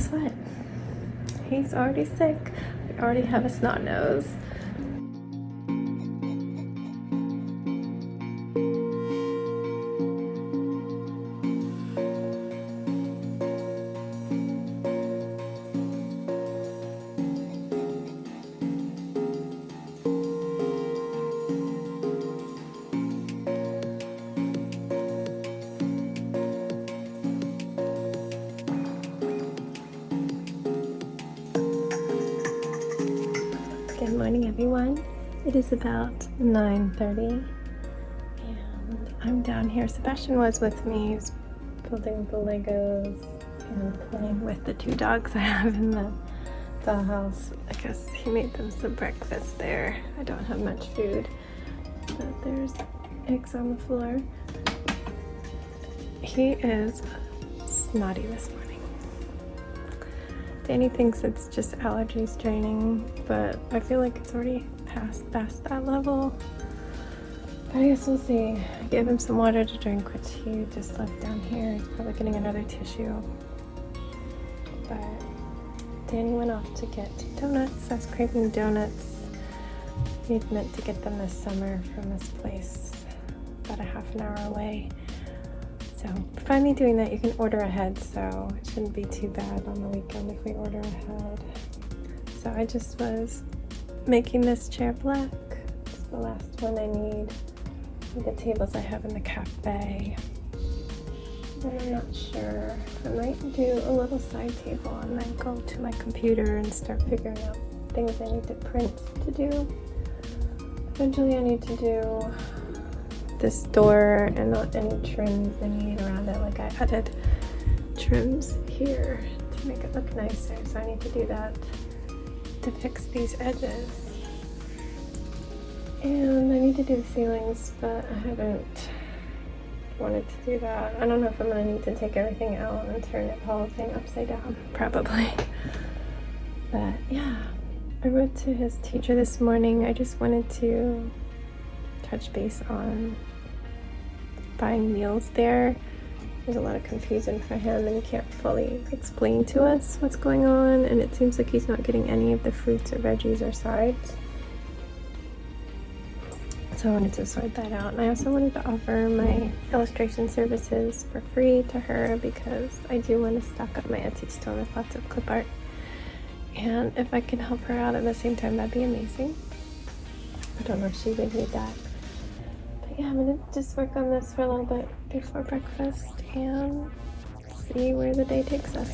guess what? He's already sick. We already have a snot nose. Good morning, everyone. It is about 9:30 and I'm down here. Sebastian was with me. He's building the Legos and playing with the two dogs I have in the dollhouse. I guess he made them some breakfast there. I don't have much food, but there's eggs on the floor. He is snotty this morning. Danny thinks it's just allergies draining, but I feel like it's already past that level. But I guess we'll see. I gave him some water to drink, which he just left down here. He's probably getting another tissue. But Danny went off to get donuts. I was craving donuts. He'd meant to get them this summer from this place about a half an hour away. So by me doing that, you can order ahead, so it shouldn't be too bad on the weekend if we order ahead. So I just was making this chair black. It's the last one I need. The tables I have in the cafe. And I'm not sure. I might do a little side table and then go to my computer and start figuring out things I need to print to do. Eventually I need to do this door and not any trims I need around it. Like I added trims here to make it look nicer, so I need to do that to fix these edges. And I need to do the ceilings, but I haven't wanted to do that. I don't know if I'm gonna need to take everything out and turn the whole thing upside down, probably. But yeah, I wrote to his teacher this morning. I just wanted to touch base on buying meals there. There's a lot of confusion for him and he can't fully explain to us what's going on, and it seems like he's not getting any of the fruits or veggies or sides. So I wanted to sort that out. And I also wanted to offer my illustration services for free to her because I do want to stock up my Etsy store with lots of clip art. And if I can help her out at the same time, that'd be amazing. I don't know if she would need that. But yeah, I'm gonna just work on this for a little bit before breakfast and see where the day takes us.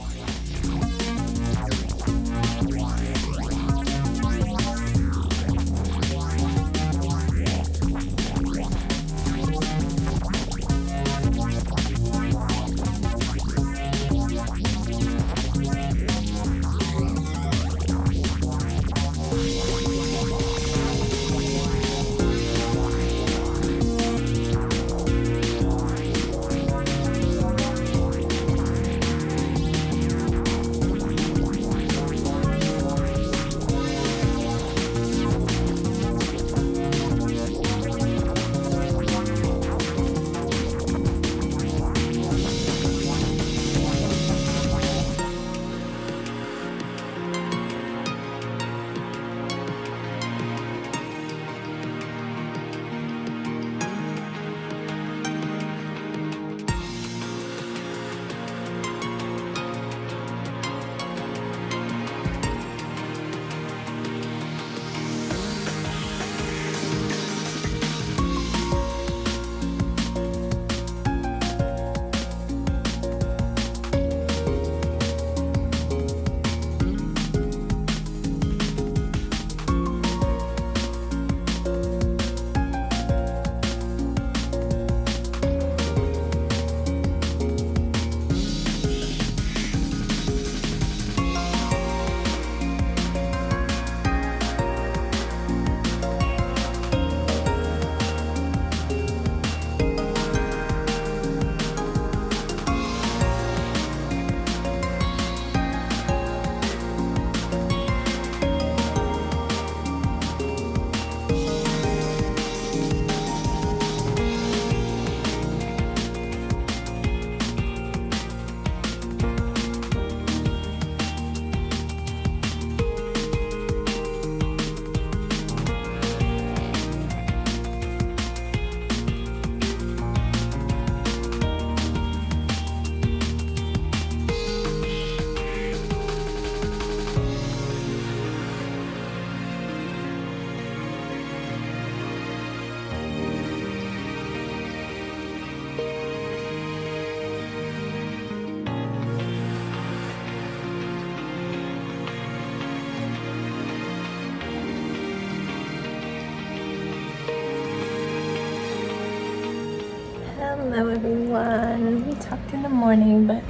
Hello everyone. We talked in the morning, but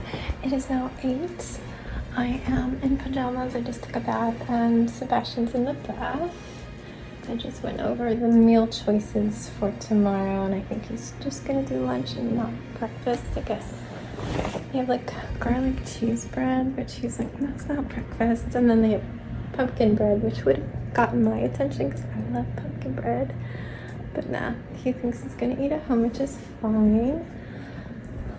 it is now 8. I am in pajamas. I just took a bath and Sebastian's in the bath. I just went over the meal choices for tomorrow and I think he's just gonna do lunch and not breakfast, I guess. They have like garlic cheese bread, which he's like, that's not breakfast. And then they have pumpkin bread, which would have gotten my attention because I love pumpkin bread. But nah, he thinks he's gonna eat at home, which is fine.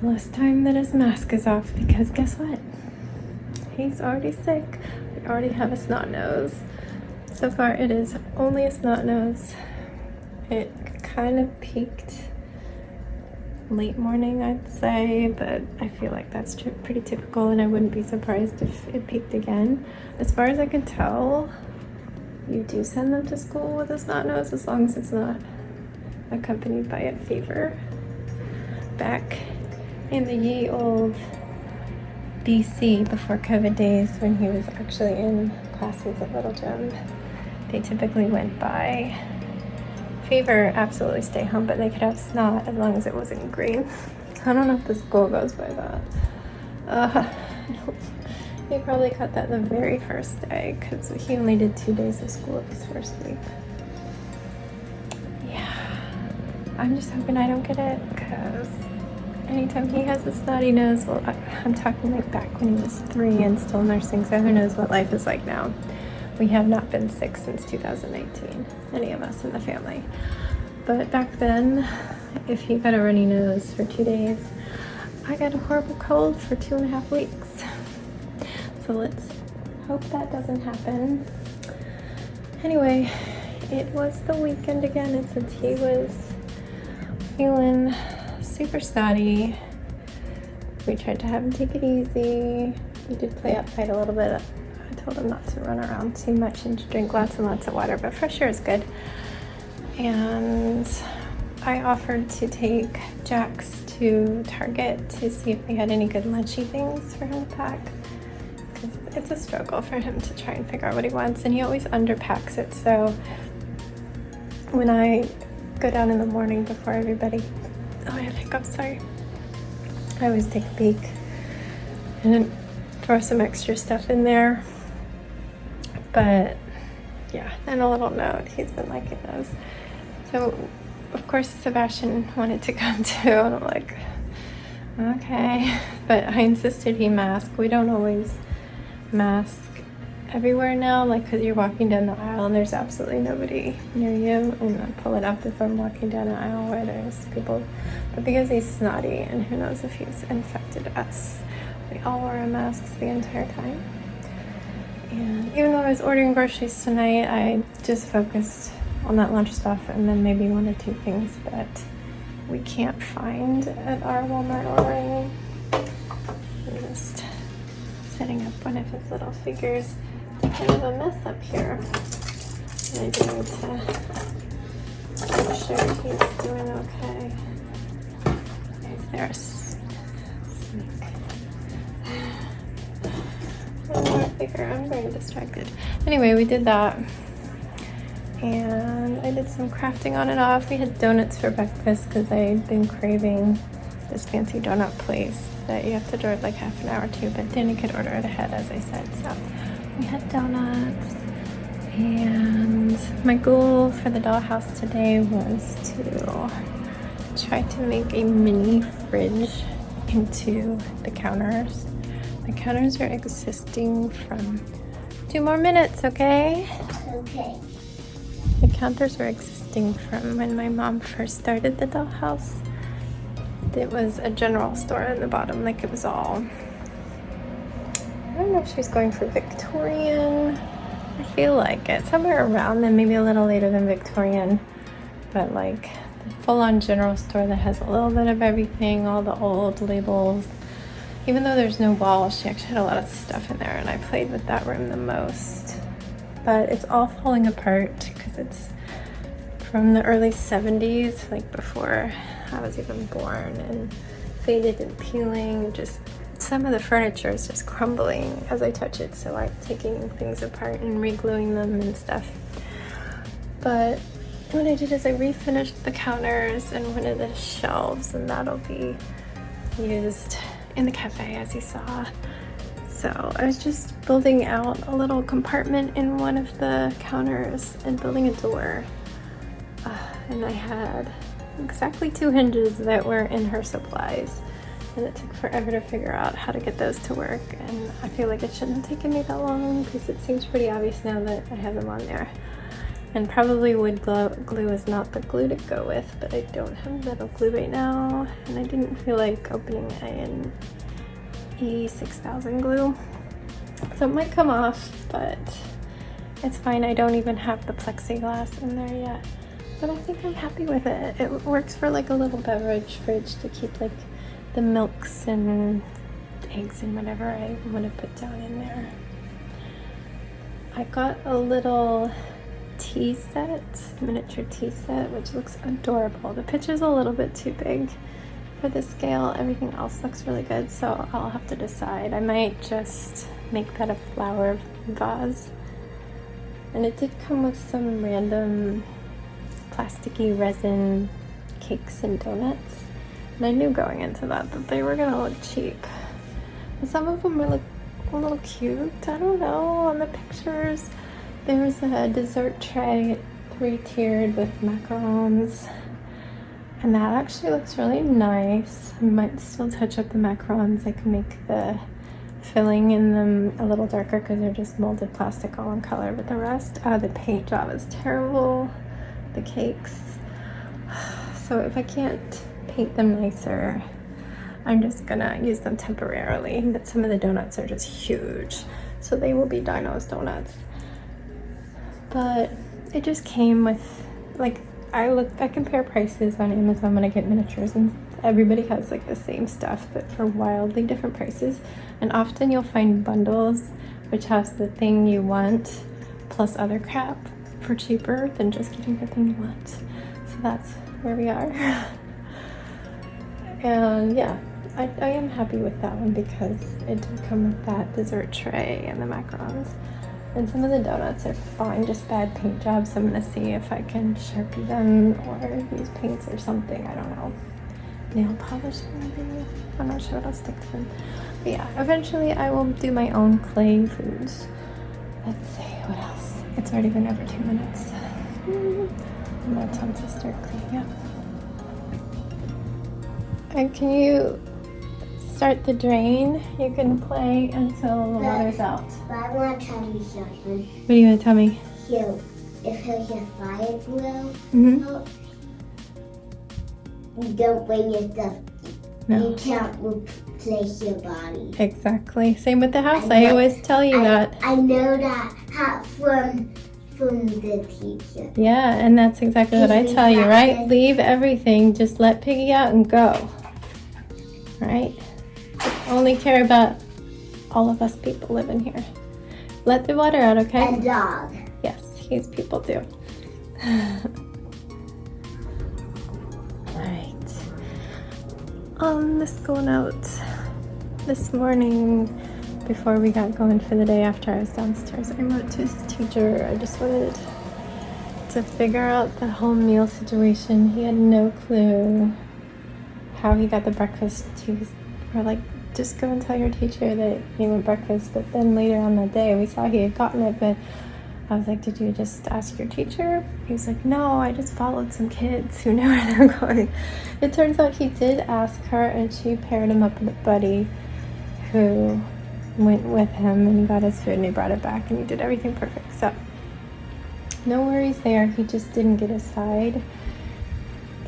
Less time that his mask is off because guess what? He's already sick. We already have a snot nose. So far it is only a snot nose. It kind of peaked late morning, I'd say, but I feel like that's pretty typical and I wouldn't be surprised if it peaked again. As far as I can tell, you do send them to school with a snot nose as long as it's not accompanied by a fever. Back in the ye old BC, before COVID days, when he was actually in classes at Little Gym, they typically went by fever, absolutely stay home, but they could have snot as long as it wasn't green. I don't know if the school goes by that. He probably caught that the very first day because he only did 2 days of school this first week. I'm just hoping I don't get it because anytime he has a snotty nose, well, I'm talking like back when he was 3 and still nursing, so who knows what life is like now. We have not been sick since 2019, any of us in the family. But back then, if he got a runny nose for 2 days, I got a horrible cold for 2.5 weeks. So let's hope that doesn't happen. Anyway, it was the weekend again, and since he was feeling super snotty, we tried to have him take it easy. We did play outside a little bit. I told him not to run around too much and to drink lots and lots of water, but fresh air is good. And I offered to take Jax to Target to see if they had any good lunchy things for him to pack. Because it's a struggle for him to try and figure out what he wants, and he always underpacks it. So when I go down in the morning before everybody, oh, I have hiccups, sorry. I always take a peek and then throw some extra stuff in there. But yeah, and a little note, he's been liking those. So of course Sebastian wanted to come too, and I'm like, okay. But I insisted he mask. We don't always mask everywhere now, like because you're walking down the aisle and there's absolutely nobody near you, and I pull it up if I'm walking down an aisle where there's people. But because he's snotty and who knows if he's infected us, we all wore our masks the entire time. And even though I was ordering groceries tonight, I just focused on that lunch stuff and then maybe 1 or 2 things that we can't find at our Walmart ordering. I'm just setting up one of his little figures. Kind of a mess up here. And I do need to make sure he's doing okay. There's snake. One more figure. I'm very distracted. Anyway, we did that. And I did some crafting on and off. We had donuts for breakfast because I'd been craving this fancy donut place that you have to drive like half an hour to, but then you could order it ahead, as I said. So we had donuts, and my goal for the dollhouse today was to try to make a mini fridge into the counters. The counters are existing from 2 more minutes, okay? Okay. The counters were existing from when my mom first started the dollhouse. It was a general store in the bottom, like it was all, I don't know if she's going for Victorian. I feel like it. Somewhere around then, maybe a little later than Victorian. But like the full-on general store that has a little bit of everything, all the old labels. Even though there's no walls, she actually had a lot of stuff in there, and I played with that room the most. But it's all falling apart because it's from the early 70s, like before I was even born, and faded and peeling. Just some of the furniture is just crumbling as I touch it, so I'm taking things apart and re-gluing them and stuff. But what I did is I refinished the counters and one of the shelves, and that'll be used in the cafe, as you saw. So I was just building out a little compartment in one of the counters and building a door. And I had exactly 2 hinges that were in her supplies. And it took forever to figure out how to get those to work. And I feel like it shouldn't have taken me that long because it seems pretty obvious now that I have them on there. And probably wood glue is not the glue to go with, but I don't have metal glue right now. And I didn't feel like opening an E6000 glue. So it might come off, but it's fine. I don't even have the plexiglass in there yet. But I think I'm happy with it. It works for like a little beverage fridge to keep like the milks and eggs and whatever I want to put down in there. I got a little tea set, miniature tea set, which looks adorable. The picture's a little bit too big for the scale. Everything else looks really good, so I'll have to decide. I might just make that a flower vase. And it did come with some random plasticky resin cakes and donuts. And I knew going into that they were gonna look cheap. And some of them were like a little cute. I don't know, on the pictures. There was a dessert tray, 3-tiered with macarons. And that actually looks really nice. I might still touch up the macarons. I can make the filling in them a little darker because they're just molded plastic all in color. But the rest, the paint job is terrible. The cakes. So if I can't paint them nicer, I'm just gonna use them temporarily. But some of the donuts are just huge. So they will be Dino's donuts. But it just came with, like, I compare prices on Amazon when I get miniatures, and everybody has like the same stuff but for wildly different prices. And often you'll find bundles which has the thing you want plus other crap for cheaper than just getting the thing you want. So that's where we are. And yeah, I am happy with that one because it did come with that dessert tray and the macarons. And some of the donuts are fine, just bad paint jobs. I'm gonna see if I can Sharpie them or use paints or something, I don't know. Nail polish maybe? I'm not sure what I'll stick to them. But yeah, eventually I will do my own clay foods. Let's see, what else? It's already been over 2 minutes. Now time to start cleaning up. And can you start the drain? You can play until the water's out. But I want to tell you something. What do you want to tell me? Here, if there's a fire grill, you don't bring your stuff. No. You can't replace your body. Exactly. Same with the house. I always tell you that. I know that from the teacher. Yeah, and that's exactly what I tell you, right? Leave everything. Just let Piggy out and go. Right? Only care about all of us people living here. Let the water out, okay? And dog. Yes, he's people too. Alright. This going out this morning before we got going for the day after I was downstairs. I wrote to his teacher. I just wanted to figure out the whole meal situation. He had no clue how he got the breakfast. We're like, just go and tell your teacher that you want breakfast. But then later on that day, we saw he had gotten it, but I was like, did you just ask your teacher? He was like, no, I just followed some kids who knew where they were going. It turns out he did ask her, and she paired him up with a buddy who went with him and got his food, and he brought it back, and he did everything perfect. So no worries there. He just didn't get a side.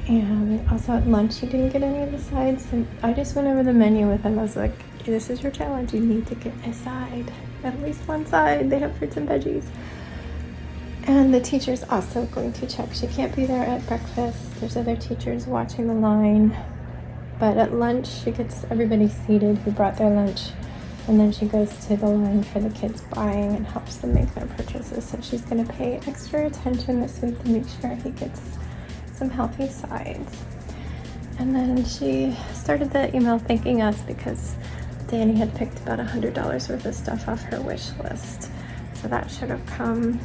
And also at lunch, he didn't get any of the sides. And I just went over the menu with him. I was like, this is your challenge. You need to get a side. At least one side. They have fruits and veggies. And the teacher's also going to check. She can't be there at breakfast. There's other teachers watching the line. But at lunch, she gets everybody seated who brought their lunch. And then she goes to the line for the kids buying and helps them make their purchases. So she's going to pay extra attention this week to make sure he gets some healthy sides. And then she started the email thanking us because Danny had picked about $100 worth of stuff off her wish list. So that should have come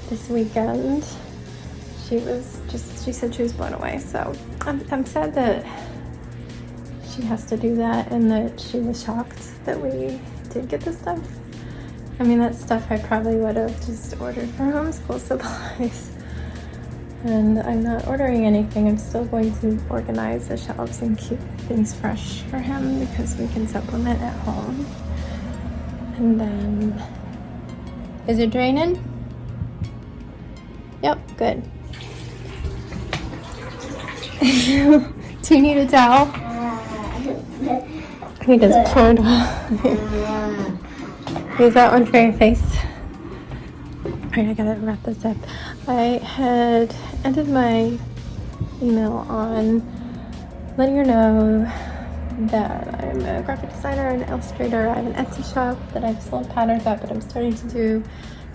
this weekend. she said she was blown away. So I'm sad that she has to do that and that she was shocked that we did get this stuff. I mean, that stuff I probably would have just ordered for homeschool supplies. And I'm not ordering anything. I'm still going to organize the shelves and keep things fresh for him because we can supplement at home. And then, is it draining? Yep, good. Do you need a towel? He does poured. Use that one for your face. Alright, I gotta wrap this up. I had ended my email on letting her know that I'm a graphic designer and illustrator. I have an Etsy shop that I've sold patterns at, but I'm starting to do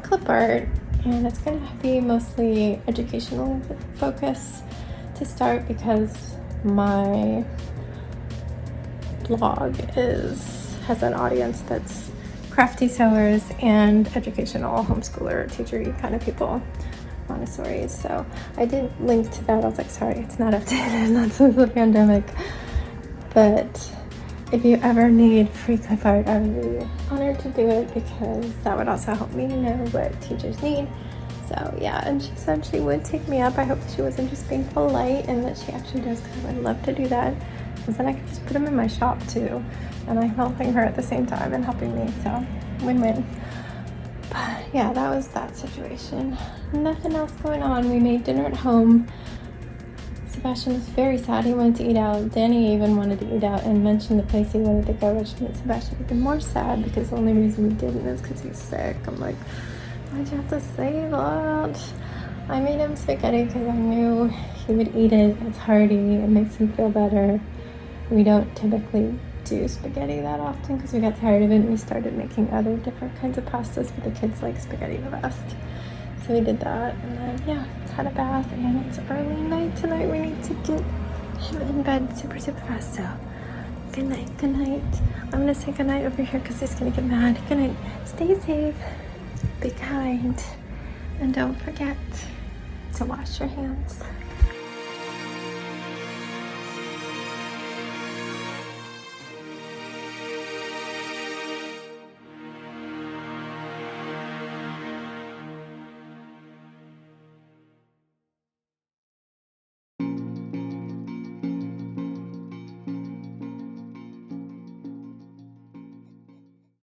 clip art, and it's going to be mostly educational focus to start because my blog has an audience that's crafty sewers and educational homeschooler, teacher kind of people, Montessori's. So I did link to that. I was like, sorry, it's not updated, not since the pandemic. But if you ever need free clip art, I would be honored to do it because that would also help me know what teachers need. So yeah, and she said she would take me up. I hope she wasn't just being polite and that she actually does, because I would love to do that. Because then I could just put them in my shop too. And I'm helping her at the same time and helping me, so win-win. But yeah, that was that situation. Nothing else going on. We made dinner at home. Sebastian was very sad. He wanted to eat out. Danny even wanted to eat out and mentioned the place he wanted to go, which made Sebastian even more sad because the only reason we didn't is because he's sick. I'm like, why'd you have to say that? I made him spaghetti because I knew he would eat it. It's hearty. It makes him feel better. We don't typically do spaghetti that often because we got tired of it and we started making other different kinds of pastas, but the kids like spaghetti the best. So we did that, and then yeah, had a bath, and it's early night tonight. We need to get him in bed super fast. So good night, good night. I'm gonna say good night over here because he's gonna get mad. Good night. Stay safe, be kind, and don't forget to wash your hands.